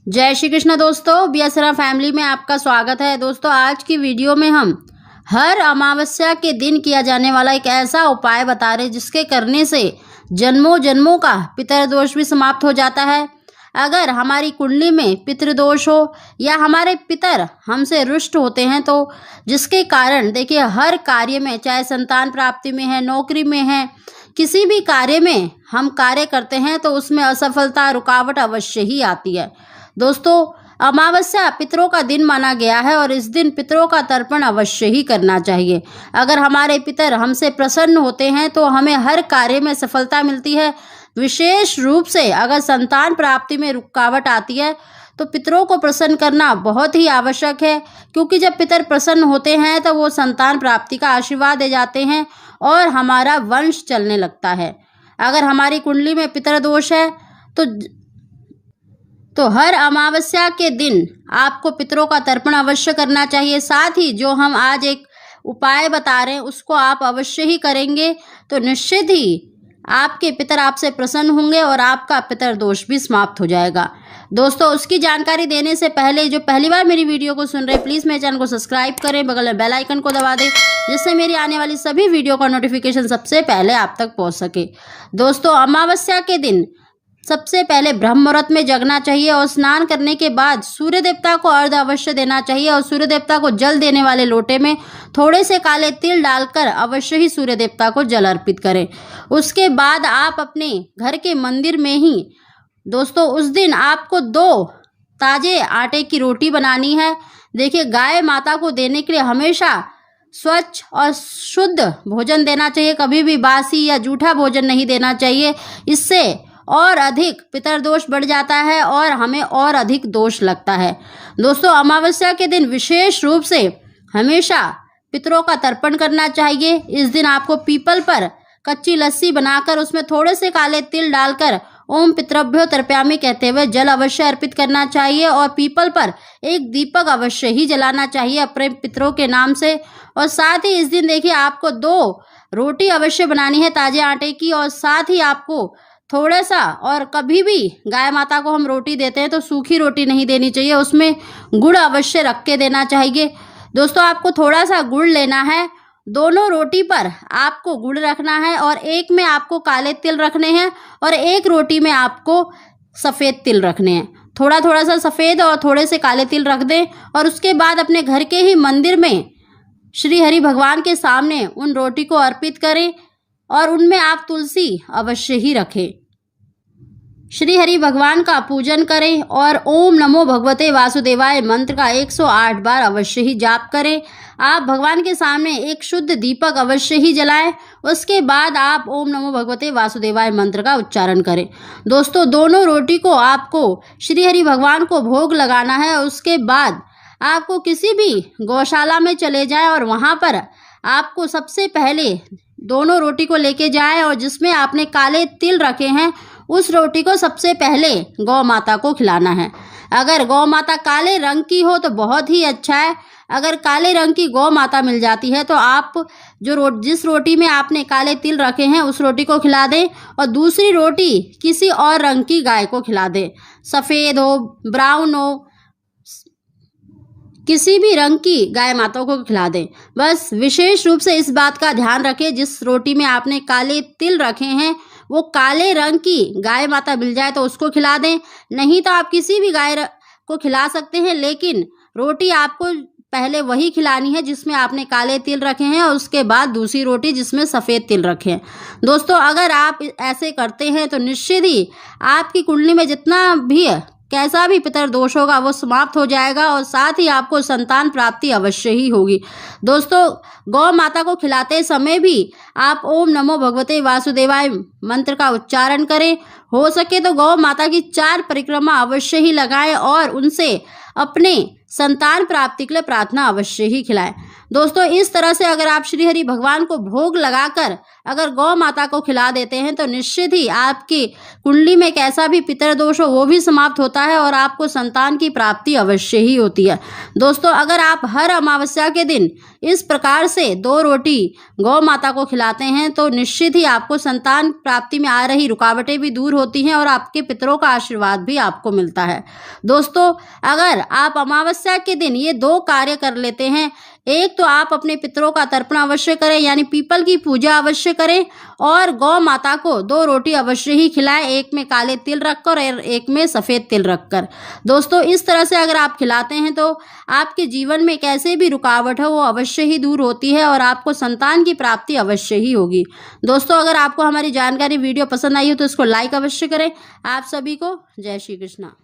जय श्री कृष्ण दोस्तों, BSR family में आपका स्वागत है। दोस्तों, आज की वीडियो में हम हर अमावस्या के दिन किया जाने वाला एक ऐसा उपाय बता रहे जिसके करने से जन्मों जन्मों का पितृदोष भी समाप्त हो जाता है। अगर हमारी कुंडली में पितृदोष हो या हमारे पितर हमसे रुष्ट होते हैं तो जिसके कारण देखिए हर कार्य में, चाहे संतान प्राप्ति में है, नौकरी में है, किसी भी कार्य में हम कार्य करते हैं तो उसमें असफलता, रुकावट अवश्य ही आती है। दोस्तों, अमावस्या पितरों का दिन माना गया है और इस दिन पितरों का तर्पण अवश्य ही करना चाहिए। अगर हमारे पितर हमसे प्रसन्न होते हैं तो हमें हर कार्य में सफलता मिलती है। विशेष रूप से अगर संतान प्राप्ति में रुकावट आती है तो पितरों को प्रसन्न करना बहुत ही आवश्यक है, क्योंकि जब पितर प्रसन्न होते हैं तो वो संतान प्राप्ति का आशीर्वाद दे जाते हैं और हमारा वंश चलने लगता है। अगर हमारी कुंडली में पितर दोष है तो हर अमावस्या के दिन आपको पितरों का तर्पण अवश्य करना चाहिए। साथ ही जो हम आज एक उपाय बता रहे हैं उसको आप अवश्य ही करेंगे तो निश्चित ही आपके पितर आपसे प्रसन्न होंगे और आपका पितर दोष भी समाप्त हो जाएगा। दोस्तों, उसकी जानकारी देने से पहले जो पहली बार मेरी वीडियो को सुन रहे हैं प्लीज़ मेरे चैनल को सब्सक्राइब करें, बगल में बेल आइकन को दबा दें जिससे मेरी आने वाली सभी वीडियो का नोटिफिकेशन सबसे पहले आप तक पहुंच सके। दोस्तों, अमावस्या के दिन सबसे पहले ब्रह्म मुहूर्त में जगना चाहिए और स्नान करने के बाद सूर्य देवता को अर्घ्य अवश्य देना चाहिए और सूर्य देवता को जल देने वाले लोटे में थोड़े से काले तिल डालकर अवश्य ही सूर्य देवता को जल अर्पित करें। उसके बाद आप अपने घर के मंदिर में ही दोस्तों उस दिन आपको 2 ताजे आटे की रोटी बनानी है। देखिए, गाय माता को देने के लिए हमेशा स्वच्छ और शुद्ध भोजन देना चाहिए, कभी भी बासी या जूठा भोजन नहीं देना चाहिए। इससे और अधिक पितरदोष बढ़ जाता है और हमें और अधिक दोष लगता है। दोस्तों, अमावस्या के दिन विशेष रूप से हमेशा पितरों का तर्पण करना चाहिए। इस दिन आपको पीपल पर कच्ची लस्सी बनाकर उसमें थोड़े से काले तिल डालकर ओम पितृभ्यो तर्पयामि कहते हुए जल अवश्य अर्पित करना चाहिए और पीपल पर एक दीपक अवश्य ही जलाना चाहिए अपने पितरों के नाम से। और साथ ही इस दिन देखिए आपको 2 रोटी अवश्य बनानी है ताजे आटे की, और साथ ही आपको थोड़ा सा, और कभी भी गाय माता को हम रोटी देते हैं तो सूखी रोटी नहीं देनी चाहिए, उसमें गुड़ अवश्य रख के देना चाहिए। दोस्तों, आपको थोड़ा सा गुड़ लेना है, दोनों रोटी पर आपको गुड़ रखना है और एक में आपको काले तिल रखने हैं और एक रोटी में आपको सफ़ेद तिल रखने हैं। थोड़ा थोड़ा सा सफ़ेद और थोड़े से काले तिल रख दें और उसके बाद अपने घर के ही मंदिर में श्री हरि भगवान के सामने उन रोटी को अर्पित करें और उनमें आप तुलसी अवश्य ही रखें। श्री हरि भगवान का पूजन करें और ओम नमो भगवते वासुदेवाय मंत्र का 108 बार अवश्य ही जाप करें। आप भगवान के सामने एक शुद्ध दीपक अवश्य ही जलाएं। उसके बाद आप ओम नमो भगवते वासुदेवाय मंत्र का उच्चारण करें। दोस्तों, दोनों रोटी को आपको श्री हरि भगवान को भोग लगाना है। उसके बाद आपको किसी भी गौशाला में चले जाएं और वहाँ पर आपको सबसे पहले दोनों रोटी को लेके जाएं और जिसमें आपने काले तिल रखे हैं उस रोटी को सबसे पहले गौ माता को खिलाना है। अगर गौ माता काले रंग की हो तो बहुत ही अच्छा है। अगर काले रंग की गौ माता मिल जाती है तो आप जिस रोटी में आपने काले तिल रखे हैं उस रोटी को खिला दें और दूसरी रोटी किसी और रंग की गाय को खिला दें। सफ़ेद हो, ब्राउन हो, किसी भी रंग की गाय माता को खिला दें। बस विशेष रूप से इस बात का ध्यान रखें, जिस रोटी में आपने काले तिल रखे हैं वो काले रंग की गाय माता मिल जाए तो उसको खिला दें। नहीं तो आप किसी भी गाय को खिला सकते हैं, लेकिन रोटी आपको पहले वही खिलानी है जिसमें आपने काले तिल रखे हैं और उसके बाद दूसरी रोटी जिसमें सफ़ेद तिल रखे हैं। दोस्तों, अगर आप ऐसे करते हैं तो निश्चित ही आपकी कुंडली में जितना भी कैसा भी पितर दोष होगा वो समाप्त हो जाएगा और साथ ही आपको संतान प्राप्ति अवश्य ही होगी। दोस्तों, गौ माता को खिलाते समय भी आप ओम नमो भगवते वासुदेवाय मंत्र का उच्चारण करें। हो सके तो गौ माता की 4 परिक्रमा अवश्य ही लगाएं और उनसे अपने संतान प्राप्ति के लिए प्रार्थना अवश्य ही खिलाएं। दोस्तों, इस तरह से अगर आप श्री हरि भगवान को भोग लगाकर अगर गौ माता को खिला देते हैं तो निश्चित ही आपकी कुंडली में कैसा भी पितृदोष हो वो भी समाप्त होता है और आपको संतान की प्राप्ति अवश्य ही होती है। दोस्तों, अगर आप हर अमावस्या के दिन इस प्रकार से 2 रोटी गौ माता को खिलाते हैं तो निश्चित ही आपको संतान प्राप्ति में आ रही रुकावटें भी दूर होती हैं और आपके पितरों का आशीर्वाद भी आपको मिलता है। दोस्तों, अगर आप अमावस्या के दिन ये 2 कार्य कर लेते हैं, एक तो आप अपने पितरों का तर्पण अवश्य करें यानी पीपल की पूजा अवश्य करें और गौ माता को 2 रोटी अवश्य ही खिलाएं, एक में काले तिल रखकर और एक में सफ़ेद तिल रखकर। दोस्तों, इस तरह से अगर आप खिलाते हैं तो आपके जीवन में कैसे भी रुकावट हो वो अवश्य ही दूर होती है और आपको संतान की प्राप्ति अवश्य ही होगी। दोस्तों, अगर आपको हमारी जानकारी वीडियो पसंद आई हो तो इसको लाइक अवश्य करें। आप सभी को जय श्री कृष्णा।